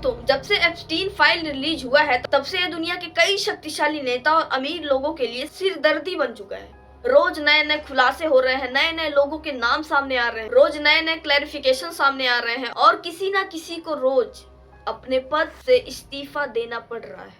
दोस्तों, जब से एप्स्टीन फाइल रिलीज हुआ है तब से दुनिया के कई शक्तिशाली नेता और अमीर लोगों के लिए सिरदर्दी बन चुका है। रोज नए नए खुलासे हो रहे हैं, नए नए लोगों के नाम सामने आ रहे हैं, रोज नए नए क्लैरिफिकेशन सामने आ रहे हैं और किसी ना किसी को रोज अपने पद से इस्तीफा देना पड़ रहा है,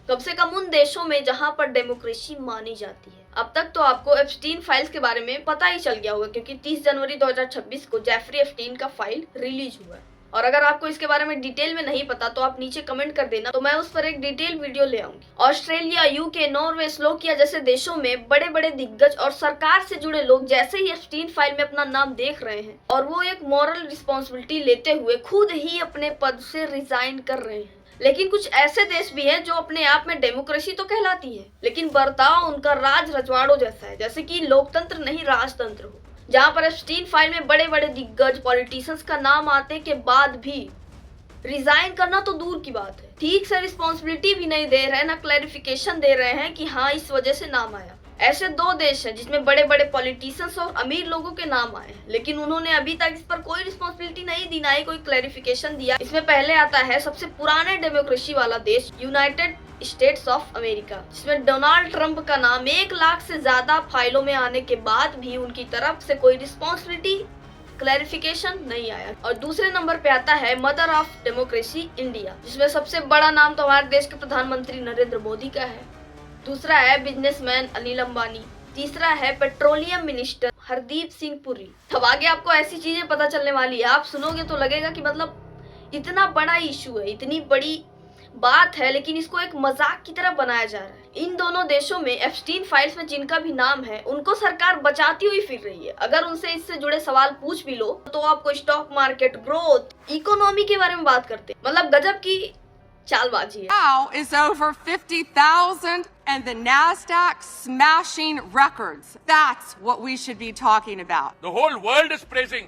कम से कम उन देशों में जहां पर डेमोक्रेसी मानी जाती है। अब तक तो आपको एप्स्टीन फाइल्स के बारे में पता ही चल गया होगा, क्योंकि 30 जनवरी 2026 को जेफरी एप्स्टीन का फाइल रिलीज हुआ है। और अगर आपको इसके बारे में डिटेल में नहीं पता तो आप नीचे कमेंट कर देना, तो मैं उस पर एक डिटेल वीडियो ले आऊंगी। ऑस्ट्रेलिया, यूके, नॉर्वे, स्लोवाकिया जैसे देशों में बड़े बड़े दिग्गज और सरकार से जुड़े लोग जैसे ही एप्स्टीन फाइल में अपना नाम देख रहे हैं और वो एक मॉरल रिस्पॉन्सिबिलिटी लेते हुए खुद ही अपने पद से रिजाइन कर रहे हैं। लेकिन कुछ ऐसे देश भी हैं जो अपने आप में डेमोक्रेसी तो कहलाती है, लेकिन बर्ताव उनका राज रजवाड़ों जैसा है, जैसे कि लोकतंत्र नहीं राजतंत्र हो, जहां पर एप्स्टीन फाइल में बड़े बड़े दिग्गज पॉलिटिशियंस का नाम आते के बाद भी रिजाइन करना तो दूर की बात है, ठीक से रिस्पॉन्सिबिलिटी भी नहीं दे रहे, ना क्लैरिफिकेशन दे रहे हैं कि हाँ इस वजह से नाम आया। ऐसे 2 देश हैं जिसमें बड़े बड़े पॉलिटिशियंस और अमीर लोगों के नाम आए हैं, लेकिन उन्होंने अभी तक इस पर कोई रिस्पॉन्सिबिलिटी नहीं दी, ना ही कोई क्लैरिफिकेशन दिया। इसमें पहले आता है सबसे पुराने डेमोक्रेसी वाला देश यूनाइटेड स्टेट्स ऑफ अमेरिका, जिसमें डोनाल्ड ट्रंप का नाम 1 लाख से ज्यादा फाइलों में आने के बाद भी उनकी तरफ से कोई रिस्पॉन्सिबिलिटी क्लैरिफिकेशन नहीं आया। और दूसरे नंबर पे आता है मदर ऑफ डेमोक्रेसी इंडिया, जिसमें सबसे बड़ा नाम तो हमारे देश के प्रधानमंत्री नरेंद्र मोदी का है। दूसरा है बिजनेसमैन अनिल अंबानी। तीसरा है पेट्रोलियम मिनिस्टर हरदीप सिंह पुरी। अब आगे आपको ऐसी चीजें पता चलने वाली है, आप सुनोगे तो लगेगा कि मतलब इतना बड़ा इशू है, इतनी बड़ी बात है, लेकिन इसको एक मजाक की तरह बनाया जा रहा है। इन दोनों देशों में एप्स्टीन फाइल्स में जिनका भी नाम है उनको सरकार बचाती हुई फिर रही है। अगर उनसे इससे जुड़े सवाल पूछ भी लो तो आपको स्टॉक मार्केट, ग्रोथ, इकोनॉमी के बारे में बात करते हैं। मतलब गजब की चालबाजी है। Now is over 50,000 and the NASDAQ smashing records. That's what we should be talking about. The whole world is praising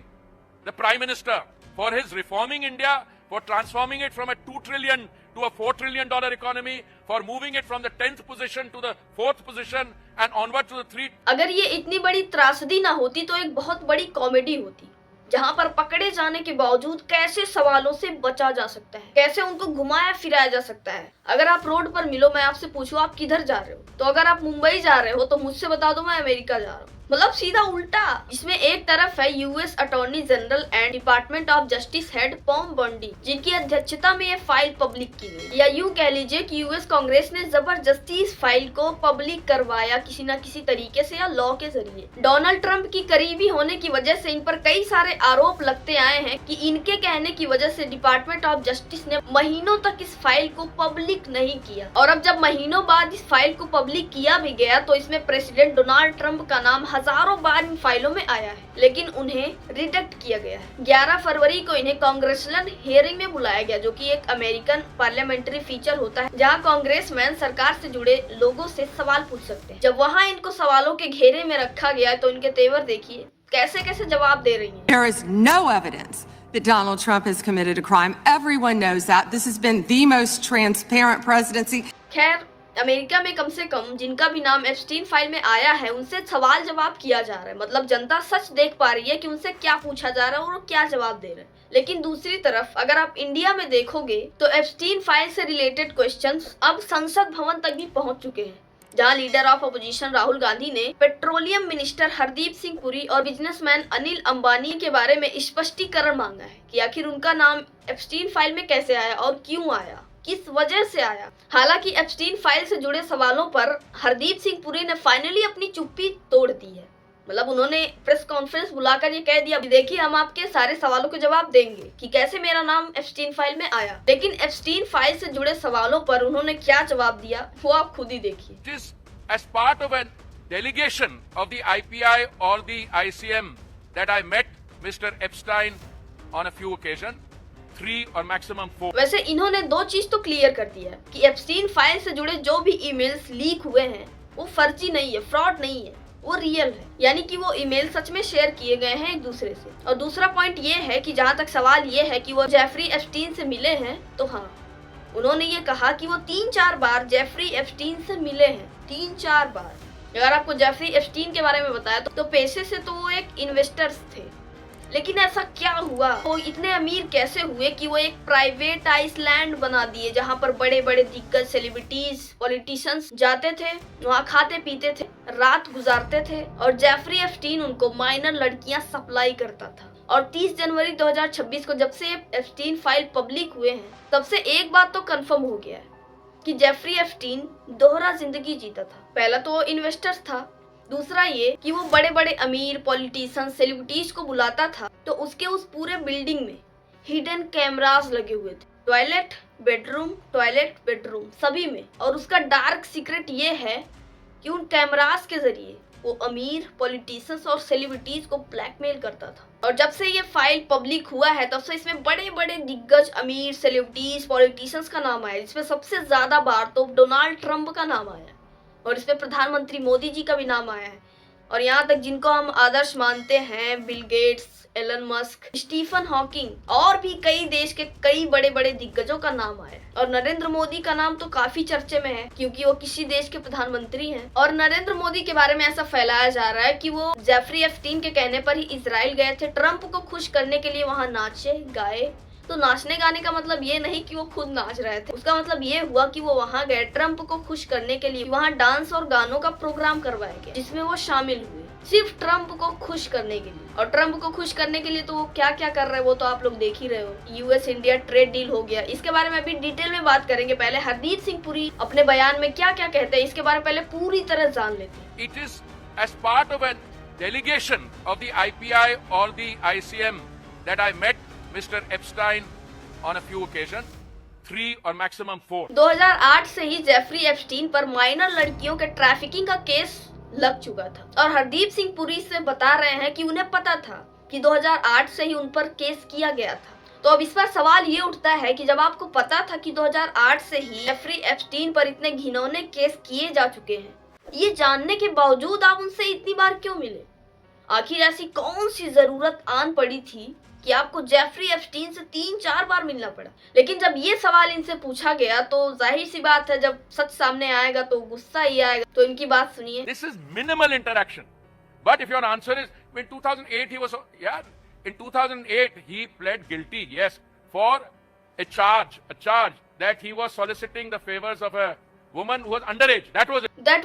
the Prime Minister for his reforming India, for transforming it from a $2 trillion to a $4 trillion economy, for moving it from the 10th position to the 4th position and onward to the 3rd. अगर ये इतनी बड़ी त्रासदी ना होती तो एक बहुत बड़ी कॉमेडी होती, जहां पर पकड़े जाने के बावजूद कैसे सवालों से बचा जा सकता है, कैसे उनको घुमाया फिराया जा सकता है। अगर आप रोड पर मिलो, मैं आपसे पूछूं आप किधर जा रहे हो, तो अगर आप मुंबई जा रहे हो तो मुझसे बता दो मैं अमेरिका जा रहा हूँ। मतलब सीधा उल्टा। इसमें एक तरफ है US Attorney General and Department of Justice head Pam Bondi, जिनकी अध्यक्षता में ये फाइल पब्लिक की गई, या यूं कह लीजिए कि यूएस कांग्रेस ने जबरदस्ती इस फाइल को पब्लिक करवाया किसी न किसी तरीके से या लॉ के जरिए। डोनाल्ड ट्रंप की करीबी होने की वजह से इन पर कई सारे आरोप लगते आए हैं कि इनके कहने की वजह से डिपार्टमेंट ऑफ जस्टिस ने महीनों तक इस फाइल को पब्लिक नहीं किया, और अब जब महीनों बाद इस फाइल को पब्लिक किया भी गया तो इसमें प्रेसिडेंट डोनाल्ड ट्रंप का नाम हजारों बार इन फाइलों में आया है, लेकिन उन्हें रिजेक्ट किया गया है। 11 फरवरी को इन्हें कांग्रेसुअल हियरिंग में बुलाया गया, जो कि एक अमेरिकन पार्लियामेंट्री फीचर होता है, जहां कांग्रेसमैन सरकार से जुड़े लोगों से सवाल पूछ सकते हैं। जब वहां इनको सवालों के घेरे में रखा गया तो इनके तेवर देखिए, कैसे कैसे जवाब दे रही हैं। There is no evidence that Donald Trump has committed a crime. Everyone knows that. This has been the most transparent presidency. खैर, अमेरिका में कम से कम जिनका भी नाम एप्स्टीन फाइल में आया है उनसे सवाल जवाब किया जा रहा है। मतलब जनता सच देख पा रही है कि उनसे क्या पूछा जा रहा है और वो क्या जवाब दे रहे हैं। लेकिन दूसरी तरफ अगर आप इंडिया में देखोगे तो एप्स्टीन फाइल से रिलेटेड क्वेश्चंस अब संसद भवन तक भी पहुंच चुके हैं, जहां leader of opposition Rahul Gandhi ने पेट्रोलियम मिनिस्टर हरदीप सिंह पुरी और बिजनेसमैन अनिल अंबानी के बारे में स्पष्टीकरण मांगा है कि आखिर उनका नाम एप्स्टीन फाइल में कैसे आया और क्यों आया, किस वजह से आया। हालांकि एप्स्टीन फाइल से जुड़े सवालों पर हरदीप सिंह पुरी ने फाइनली अपनी चुप्पी तोड़ दी है। मतलब उन्होंने प्रेस कॉन्फ्रेंस बुलाकर ये कह दिया, देखिए हम आपके सारे सवालों के जवाब देंगे कि कैसे मेरा नाम एप्स्टीन फाइल में आया। लेकिन एप्स्टीन फाइल से जुड़े सवालों पर उन्होंने क्या जवाब दिया वो आप खुद ही देखिए। As part of a delegation of the IPI or the ICM that I met Mr. Epstein on a few occasions, 3 or maximum 4. वैसे इन्होंने 2 चीज तो क्लियर कर दिया है कि एप्स्टीन फाइल से जुड़े जो भी ईमेल्स लीक हुए हैं वो फर्जी नहीं है, फ्रॉड नहीं है, वो रियल है, यानी कि वो ईमेल सच में शेयर किए गए हैं एक दूसरे से। और दूसरा पॉइंट ये है कि जहाँ तक सवाल ये है कि वो जेफरी एप्स्टीन से मिले हैं, तो हाँ, उन्होंने ये कहा कि वो 3-4 बार जेफरी एप्स्टीन से मिले हैं, 3-4 बार। अगर आपको जेफरी एप्स्टीन के बारे में बताया तो पेशे से तो वो एक इन्वेस्टर्स थे, लेकिन ऐसा क्या हुआ, वो इतने अमीर कैसे हुए कि वो एक प्राइवेट आइसलैंड बना दिए जहाँ पर बड़े बड़े दिग्गज सेलिब्रिटीज पॉलिटिशियंस जाते थे, वहाँ खाते पीते थे, रात गुजारते थे और जेफरी एप्स्टीन उनको माइनर लड़कियां सप्लाई करता था। और 30 जनवरी 2026 को जब से एप्स्टीन फाइल पब्लिक हुए हैं तब से एक बात तो कंफर्म हो गया है कि जेफरी एप्स्टीन दोहरा जिंदगी जीता था। पहला तो इन्वेस्टर्स था, दूसरा ये कि वो बड़े बड़े अमीर पॉलिटिशियन सेलिब्रिटीज को बुलाता था तो उसके उस पूरे बिल्डिंग में हिडन कैमरास लगे हुए थे, टॉयलेट बेडरूम सभी में। और उसका डार्क सीक्रेट ये है कि उन कैमरास के जरिए वो अमीर पॉलिटिशियंस और सेलिब्रिटीज को ब्लैकमेल करता था। और जब से ये फाइल पब्लिक हुआ है तब से इसमें बड़े बड़े दिग्गज अमीर सेलिब्रिटीज पॉलिटिशियंस का नाम आया, जिसमें सबसे ज्यादा बार तो डोनाल्ड ट्रंप का नाम आया और इसमें प्रधानमंत्री मोदी जी का भी नाम आया है। और यहाँ तक जिनको हम आदर्श मानते हैं, Bill Gates, Elon Musk, Stephen Hawking और भी कई देश के कई बड़े बड़े दिग्गजों का नाम आया। और नरेंद्र मोदी का नाम तो काफी चर्चे में है क्योंकि वो किसी देश के प्रधानमंत्री हैं। और नरेंद्र मोदी के बारे में ऐसा फैलाया जा रहा है कि वो जेफरी एप्स्टीन के कहने पर ही इजराइल गए थे, ट्रंप को खुश करने के लिए वहाँ नाचे गाए। तो नाचने गाने का मतलब ये नहीं कि वो खुद नाच रहे थे, उसका मतलब ये हुआ कि वो वहाँ गए ट्रंप को खुश करने के लिए। वहाँ डांस और गानों का प्रोग्राम करवाया गया जिसमें वो शामिल हुए सिर्फ ट्रंप को खुश करने के लिए। और ट्रंप को खुश करने के लिए तो वो क्या क्या कर रहे हैं वो तो आप लोग देख ही रहे हो। यूएस इंडिया ट्रेड डील हो गया, इसके बारे में अभी डिटेल में बात करेंगे। पहले हरदीप सिंह पुरी अपने बयान में क्या क्या कहते हैं इसके बारे में पहले पूरी तरह जान लेते हैं। It is as part of a delegation of the IPI or the ICM that I met Mr. Epstein on a few occasions, 3 or maximum 4. 2008 से ही जेफरी एप्स्टीन पर माइनर लड़कियों के ट्रैफिकिंग का केस लग चुका था और हरदीप सिंह पुरी से बता रहे हैं कि उन्हें पता था कि 2008 से ही उन पर केस किया गया था। तो अब इस पर सवाल ये उठता है कि जब आपको पता था कि 2008 से ही जेफरी एप्स्टीन पर इतने घिनौने केस किए जा चुके हैं, ये जानने के बावजूद आप उनसे इतनी बार क्यों मिले? आखिर ऐसी कौन सी जरूरत आन पड़ी थी कि आपको जेफरी एप्स्टीन से 3-4 बार मिलना पड़ा? लेकिन जब ये सवाल इनसे पूछा गया तो जाहिर सी बात है जब सच सामने आएगा तो गुस्सा ही आएगा। तो इनकी बात सुनिए। This is minimal interaction. But if your answer is in 2008 he was, in 2008 he pled guilty, yes, for a charge that he was soliciting the favors of a woman who was underage. That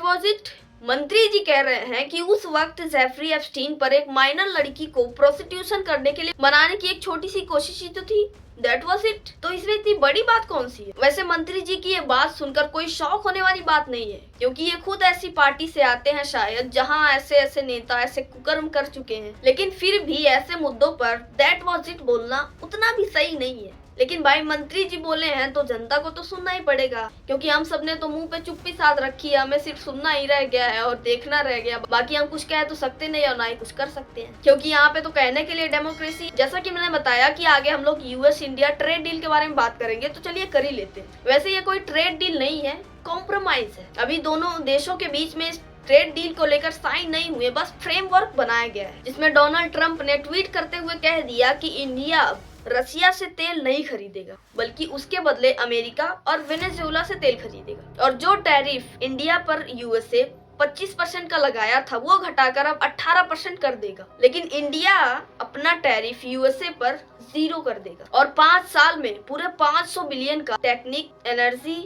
was it. मंत्री जी कह रहे हैं कि उस वक्त Jeffrey Epstein पर एक minor लड़की को प्रोस्टिट्यूशन करने के लिए मनाने की एक छोटी सी कोशिश ही तो थी। That was it. तो इसमें इतनी बड़ी बात कौन सी है? वैसे मंत्री जी की ये बात सुनकर कोई शौक होने वाली बात नहीं है क्योंकि ये खुद ऐसी पार्टी से आते हैं शायद जहां ऐसे ऐसे नेता ऐसे कुकर्म कर चुके हैं, लेकिन फिर भी ऐसे मुद्दों पर that was it बोलना उतना भी सही नहीं है। लेकिन भाई मंत्री जी बोले हैं तो जनता को तो सुनना ही पड़ेगा क्योंकि हम सबने तो मुंह पे चुप्पी साध रखी है, हमें सिर्फ सुनना ही रह गया है और देखना रह गया। बाकी हम कुछ कह तो सकते नहीं और ना ही कुछ कर सकते हैं क्योंकि यहाँ पे तो कहने के लिए डेमोक्रेसी। जैसा कि मैंने बताया कि आगे हम लोग यूएस इंडिया ट्रेड डील के बारे में बात करेंगे तो चलिए कर ही लेते हैं। वैसे ये कोई ट्रेड डील नहीं है, कॉम्प्रोमाइज है। अभी दोनों देशों के बीच में ट्रेड डील को लेकर साइन नहीं हुए, बस फ्रेमवर्क बनाया गया है जिसमें डोनाल्ड ट्रंप ने ट्वीट करते हुए कह दिया कि इंडिया रसिया से तेल नहीं खरीदेगा बल्कि उसके बदले अमेरिका और वेनेजुएला से तेल खरीदेगा। और जो टैरिफ इंडिया पर यूएसए 25% का लगाया था वो घटाकर अब 18% कर देगा, लेकिन इंडिया अपना टैरिफ यूएसए पर 0 कर देगा और 5 साल में पूरे 500 बिलियन का टेक्निक, एनर्जी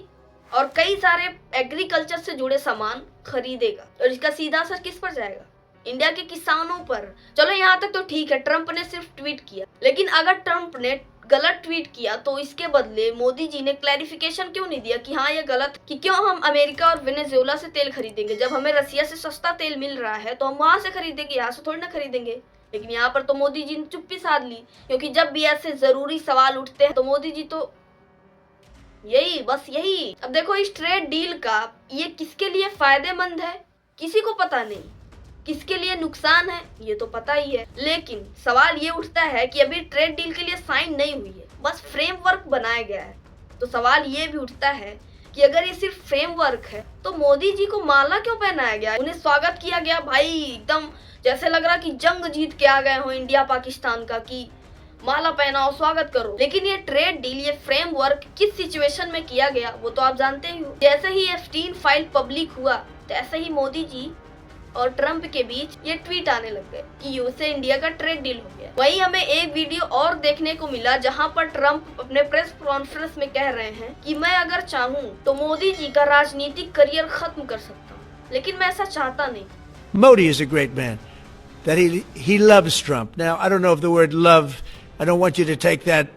और कई सारे एग्रीकल्चर से जुड़े सामान खरीदेगा। और इसका सीधा असर किस पर जाएगा? इंडिया के किसानों पर। चलो यहाँ तक तो ठीक है, ट्रंप ने सिर्फ ट्वीट किया, लेकिन अगर ट्रंप ने गलत ट्वीट किया तो इसके बदले मोदी जी ने क्लैरिफिकेशन क्यों नहीं दिया कि हाँ ये गलत, कि क्यों हम अमेरिका और वेनेजुएला से तेल खरीदेंगे जब हमें रसिया से सस्ता तेल मिल रहा है तो हम वहां से खरीदेंगे, यहाँ से थोड़ी ना खरीदेंगे। लेकिन यहाँ पर तो मोदी जी ने चुप्पी साध ली क्योंकि जब भी ऐसे जरूरी सवाल उठते हैं तो मोदी जी तो यही। अब देखो इस ट्रेड डील का ये किसके लिए फायदेमंद है किसी को पता नहीं, किसके लिए नुकसान है ये तो पता ही है। लेकिन सवाल ये उठता है कि अभी ट्रेड डील के लिए साइन नहीं हुई है, बस फ्रेमवर्क बनाया गया है। तो सवाल ये भी उठता है कि अगर ये सिर्फ फ्रेमवर्क है तो मोदी जी को माला क्यों पहनाया गया? उन्हें स्वागत किया गया भाई एकदम जैसे लग रहा कि जंग जीत के आ गए हो इंडिया पाकिस्तान का, कि माला पहनाओ स्वागत करो। लेकिन ये ट्रेड डील, ये फ्रेमवर्क किस सिचुएशन में किया गया वो तो आप जानते ही हो। जैसे ही एप्स्टीन फाइल पब्लिक हुआ तैसे ही मोदी जी और ट्रम्प के बीच ये ट्वीट आने लग गए कि यूएसए इंडिया का ट्रेड डील हो गया। वहीं हमें एक वीडियो और देखने को मिला जहां पर ट्रम्प अपने प्रेस कॉन्फ्रेंस में कह रहे हैं कि मैं अगर चाहूं तो मोदी जी का राजनीतिक करियर खत्म कर सकता हूं, लेकिन मैं ऐसा चाहता नहीं। Modi is a great man. That he loves Trump. Now, I don't know if the word love, I don't want you to take that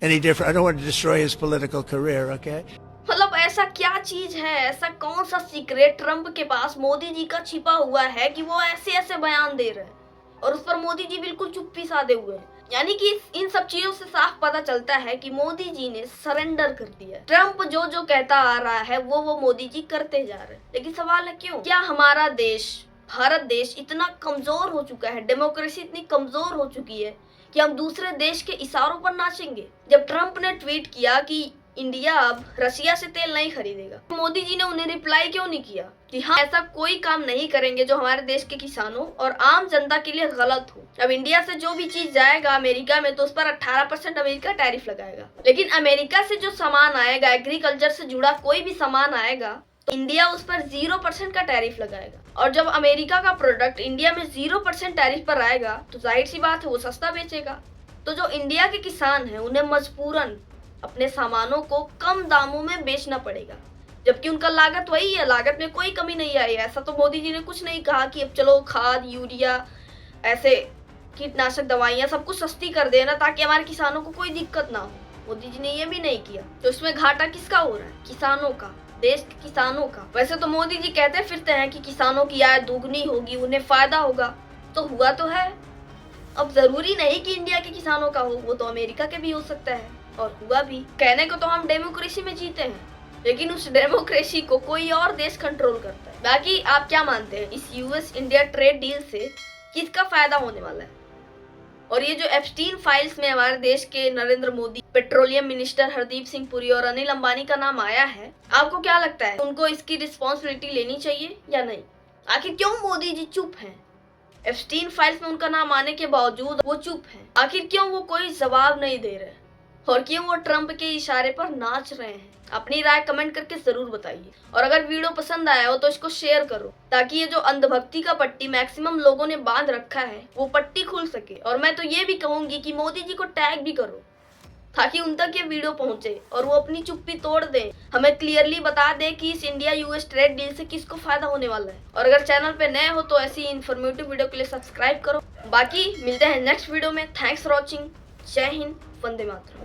any different. I don't want to destroy his political career, okay? मतलब ऐसा क्या चीज है, ऐसा कौन सा secret Trump के पास मोदी जी का छिपा हुआ है कि वो ऐसे ऐसे बयान दे रहे हैं और उस पर मोदी जी बिल्कुल चुप्पी साधे हुए हैं। यानी कि इन सब चीजों से साफ पता चलता है कि मोदी जी ने सरेंडर कर दिया। ट्रम्प जो जो कहता आ रहा है वो मोदी जी करते जा रहे हैं। लेकिन सवाल है क्यों? क्या हमारा देश, भारत देश इतना कमजोर हो चुका है, डेमोक्रेसी इतनी कमजोर हो चुकी है कि हम दूसरे देश के इशारों पर नाचेंगे? जब ट्रम्प ने ट्वीट किया कि इंडिया अब रशिया से तेल नहीं खरीदेगा, मोदी जी ने उन्हें रिप्लाई क्यों नहीं किया कि हाँ ऐसा कोई काम नहीं करेंगे जो हमारे देश के किसानों और आम जनता के लिए गलत हो। अब इंडिया से जो भी चीज जाएगा अमेरिका में तो उस पर 18% अमेरिका टैरिफ लगाएगा, लेकिन अमेरिका से जो सामान आएगा, एग्रीकल्चर से जुड़ा कोई भी सामान आएगा तो इंडिया उस पर 0% का टैरिफ लगाएगा। और जब अमेरिका का प्रोडक्ट इंडिया में 0% टैरिफ पर आएगा तो जाहिर सी बात है वो सस्ता बेचेगा। तो जो इंडिया के किसान हैं उन्हें मजबूरन अपने सामानों को कम दामों में बेचना पड़ेगा, जबकि उनका लागत वही है, लागत में कोई कमी नहीं आई। ऐसा तो मोदी जी ने कुछ नहीं कहा कि अब चलो खाद, यूरिया, ऐसे कीटनाशक दवाइयाँ सब कुछ सस्ती कर देना ताकि हमारे किसानों को कोई दिक्कत ना हो। मोदी जी ने ये भी नहीं किया। तो इसमें घाटा किसका हो रहा है? किसानों का, देश के किसानों का। वैसे तो मोदी जी कहते फिरते हैं कि किसानों की आय दुगनी होगी, उन्हें फायदा होगा, तो हुआ तो है। अब जरूरी नहीं कि इंडिया के किसानों का हो, वो तो अमेरिका के भी हो सकता है, और हुआ भी। कहने को तो हम डेमोक्रेसी में जीते हैं, लेकिन उस डेमोक्रेसी को कोई और देश कंट्रोल करता है। बाकी आप क्या मानते हैं, इस यूएस इंडिया ट्रेड डील से किसका फायदा होने वाला है? और ये जो एप्स्टीन फाइल्स में हमारे देश के नरेंद्र मोदी, पेट्रोलियम मिनिस्टर हरदीप सिंह पुरी और अनिल अंबानी का नाम आया है, आपको क्या लगता है उनको इसकी रिस्पॉन्सिबिलिटी लेनी चाहिए या नहीं? आखिर क्यों मोदी जी चुप हैं? एप्स्टीन फाइल्स में उनका नाम आने के बावजूद वो चुप हैं। आखिर क्यों वो कोई जवाब नहीं दे रहे और क्यों वो ट्रम्प के इशारे पर नाच रहे हैं? अपनी राय कमेंट करके जरूर बताइए। और अगर वीडियो पसंद आया हो तो इसको शेयर करो ताकि ये जो अंधभक्ति का पट्टी मैक्सिमम लोगों ने बांध रखा है वो पट्टी खुल सके। और मैं तो ये भी कहूंगी कि मोदी जी को टैग भी करो ताकि उन तक ये वीडियो पहुंचे और वो अपनी चुप्पी तोड़ दें, हमें क्लियरली बता दें कि इस इंडिया यूएस ट्रेड डील से किसको फायदा होने वाला है। और अगर चैनल पे नए हो तो ऐसी इन्फॉर्मेटिव वीडियो के लिए सब्सक्राइब करो। बाकी मिलते हैं नेक्स्ट वीडियो में। Thanks for watching. जय हिंद, वंदे मातरम।